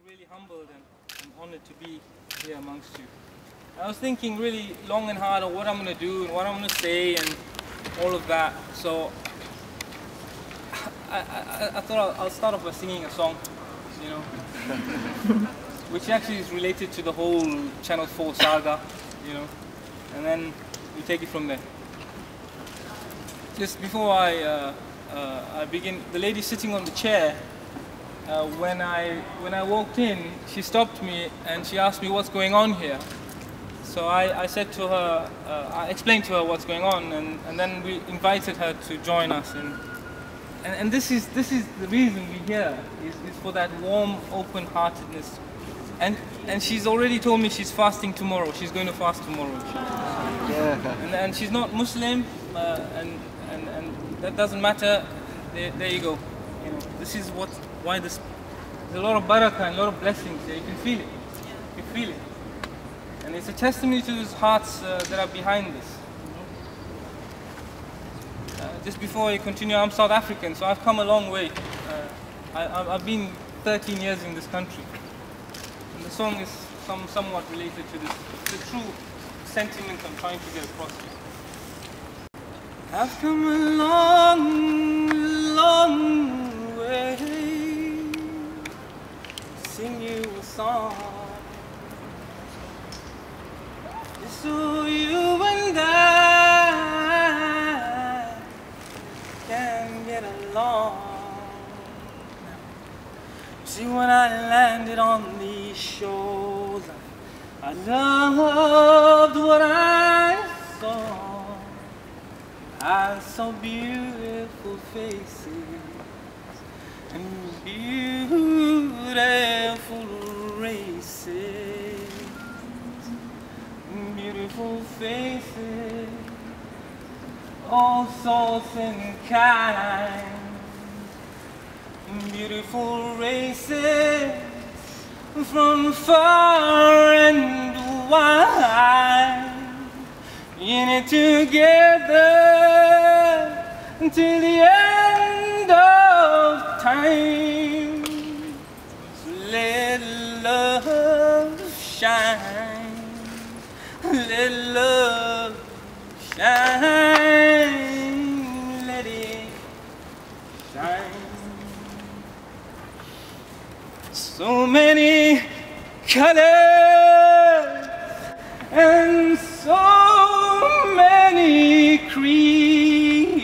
really humbled and honored to be here amongst you. I was thinking really long and hard on what I'm going to do and what I'm going to say and all of that. So I thought I'll start off by singing a song, you know, which actually is related to the whole Channel 4 saga, you know, and then we take it from there. Just before I begin, the lady sitting on the chair, when I walked in, she stopped me and she asked me what's going on here. So I said to her, I explained to her what's going on, and then we invited her to join us. And this is the reason we're here, is for that warm, open-heartedness. And she's already told me she's fasting tomorrow. She's going to fast tomorrow. Yeah. And she's not Muslim, and that doesn't matter. There you go. You know, this is why there's a lot of barakah and a lot of blessings there. You can feel it. You feel it. And it's a testimony to those hearts that are behind this. Just before I continue, I'm South African, so I've come a long way. I've been 13 years in this country. And the song is somewhat related to this. The true sentiment I'm trying to get across here. I've come a long, long way to sing you a song. Just so you and I can get along. See, when I landed on these shores, I loved what I saw. I saw beautiful faces and beautiful races. Beautiful faces, all sorts and kinds. Beautiful races from far and wide. In it together until the end of time. So let love shine. Let love shine, let it shine. So many colors and so many creeds,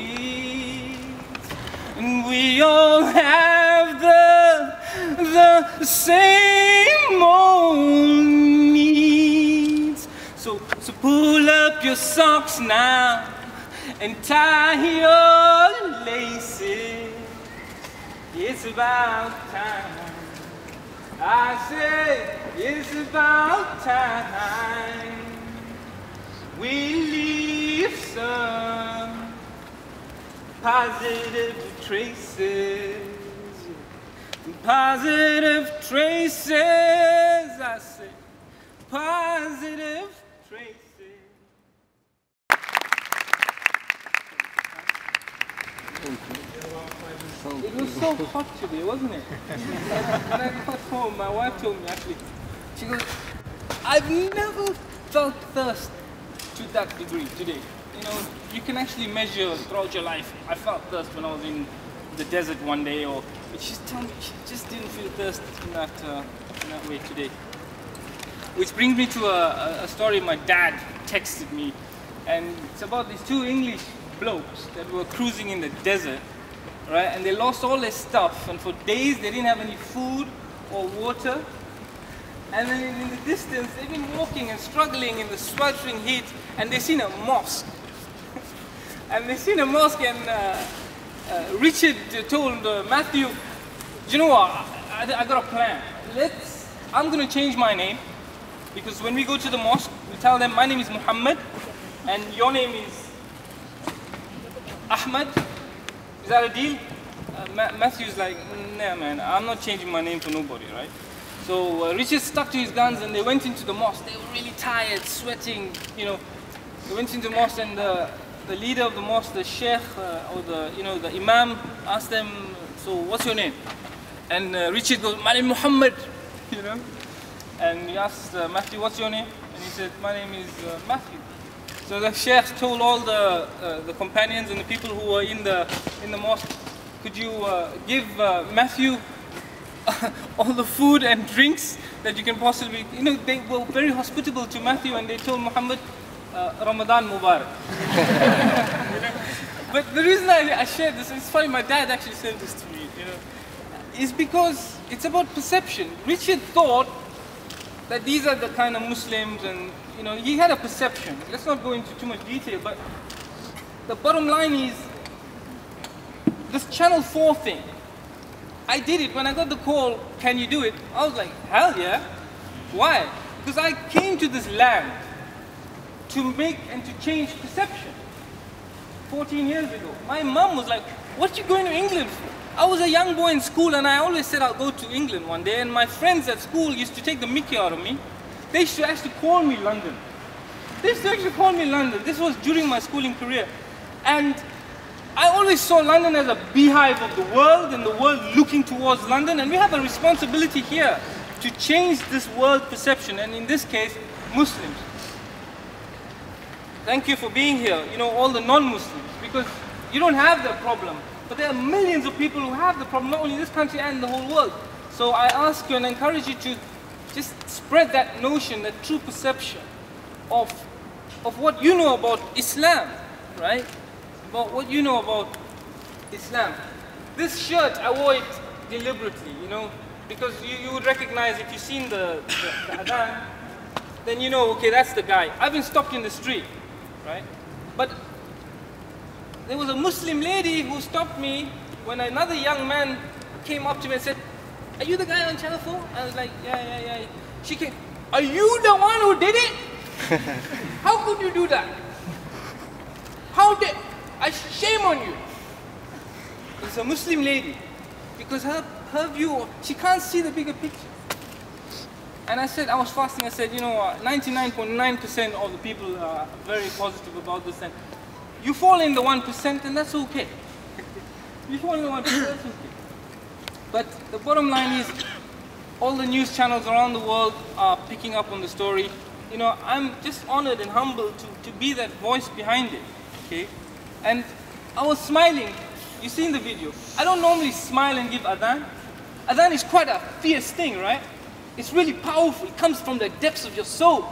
and we all have the same old needs. So pull up your socks now and tie your laces. It's about time. I say it's about time we leave some positive traces. Positive traces, I say. Positive traces. It was so hot today, wasn't it? When I got home, my wife told me actually, she goes, I've never felt thirst to that degree today. You know, you can actually measure throughout your life. I felt thirst when I was in the desert one day, but she's telling me she just didn't feel thirst in that way today. Which brings me to a story my dad texted me, and it's about these two English blokes that were cruising in the desert, right? And they lost all their stuff, and for days they didn't have any food or water. And then in the distance, they've been walking and struggling in the sweltering heat, and they've seen a mosque. And Richard told Matthew, you know what, I got a plan. I'm going to change my name, because when we go to the mosque, we tell them, my name is Muhammad, and your name is Ahmad. Is that a deal? Matthew's like, nah man, I'm not changing my name for nobody, right? So Richard stuck to his guns and they went into the mosque. They were really tired, sweating, you know. They went into the mosque and the leader of the mosque, the sheikh or the imam asked them, so what's your name? And Richard goes, my name is Muhammad. you know. And he asked Matthew, what's your name? And he said, my name is Matthew. So the Sheikh told all the companions and the people who were in the mosque, could you give Matthew all the food and drinks that you can possibly, you know, they were very hospitable to Matthew, and they told Muhammad, Ramadan Mubarak. You know? But the reason I shared this, it's funny, my dad actually sent this to me, you know, is because it's about perception. Richard thought that these are the kind of Muslims, and you know, he had a perception. Let's not go into too much detail, but the bottom line is, this Channel 4 thing, I did it when I got the call, can you do it? I was like, hell yeah. Why? Because I came to this land to make and to change perception 14 years ago. My mom was like, what you going to England for? I was a young boy in school, and I always said I'll go to England one day, and my friends at school used to take the mickey out of me. They used to actually call me London. They used to actually call me London. This was during my schooling career. And I always saw London as a beehive of the world, and the world looking towards London, and we have a responsibility here to change this world perception, and in this case, Muslims. Thank you for being here, you know, all the non-Muslims, because you don't have that problem. But there are millions of people who have the problem, not only in this country and the whole world. So I ask you and encourage you to just spread that notion, that true perception of what you know about Islam, right? About what you know about Islam. This shirt, I wore it deliberately, you know, because you would recognize, if you've seen the adhan, then you know, okay, that's the guy. I've been stopped in the street, right? But there was a Muslim lady who stopped me when another young man came up to me and said, are you the guy on Channel 4? I was like, yeah. She came, are you the one who did it? How could you do that? Shame on you. It's a Muslim lady, because her view, she can't see the bigger picture. And I said, I was fasting, I said, you know, 99.9% of the people are very positive about this, and you fall in the 1%, and that's okay. You fall in the 1%, that's okay. But the bottom line is, all the news channels around the world are picking up on the story. You know, I'm just honored and humbled to be that voice behind it, okay? And I was smiling. You see in the video, I don't normally smile and give adhan. Adhan is quite a fierce thing, right? It's really powerful. It comes from the depths of your soul.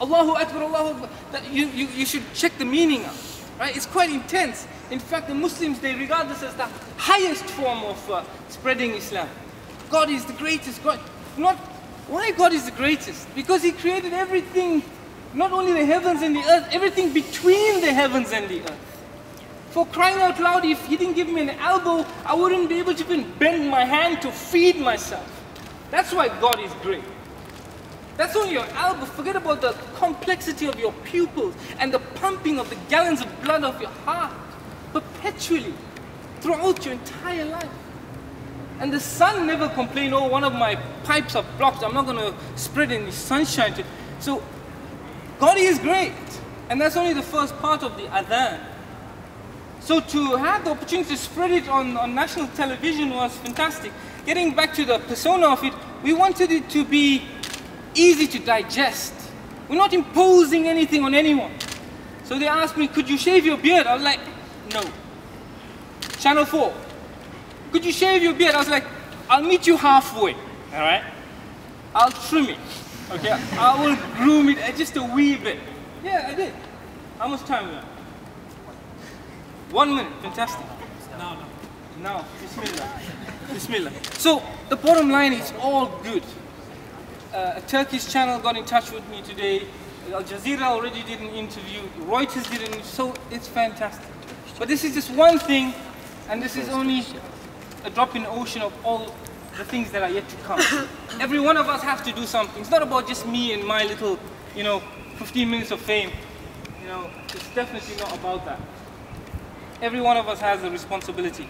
Allahu Akbar, Allahu Akbar. That you should check the meaning out, right? It's quite intense. In fact, the Muslims, they regard this as the highest form of spreading Islam. God is the greatest. Why God is the greatest? Because He created everything, not only the heavens and the earth, everything between the heavens and the earth. For crying out loud, if He didn't give me an elbow, I wouldn't be able to even bend my hand to feed myself. That's why God is great. That's only your elbow. Forget about the complexity of your pupils and the pumping of the gallons of blood of your heart perpetually throughout your entire life. And the sun never complained, oh, one of my pipes are blocked, I'm not going to spread any sunshine to it. So God is great. And that's only the first part of the adhan. So to have the opportunity to spread it on national television was fantastic. Getting back to the persona of it, we wanted it to be easy to digest. We're not imposing anything on anyone. So they asked me, could you shave your beard? I was like, no. Channel 4, could you shave your beard? I was like, I'll meet you halfway, all right? I'll trim it, okay? I will groom it just a wee bit. Yeah, I did. How much time we have? 1 minute, fantastic. Now, Bismillah. So, the bottom line is all good. A Turkish channel got in touch with me today. Al Jazeera already did an interview. Reuters did an interview. So, it's fantastic. But this is just one thing, and this is only a drop in the ocean of all the things that are yet to come. Every one of us has to do something. It's not about just me and my little, 15 minutes of fame. It's definitely not about that. Every one of us has a responsibility.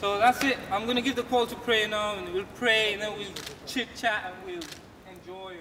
So that's it. I'm going to give the call to prayer now, and we'll pray, and then we'll chit chat, and we'll enjoy.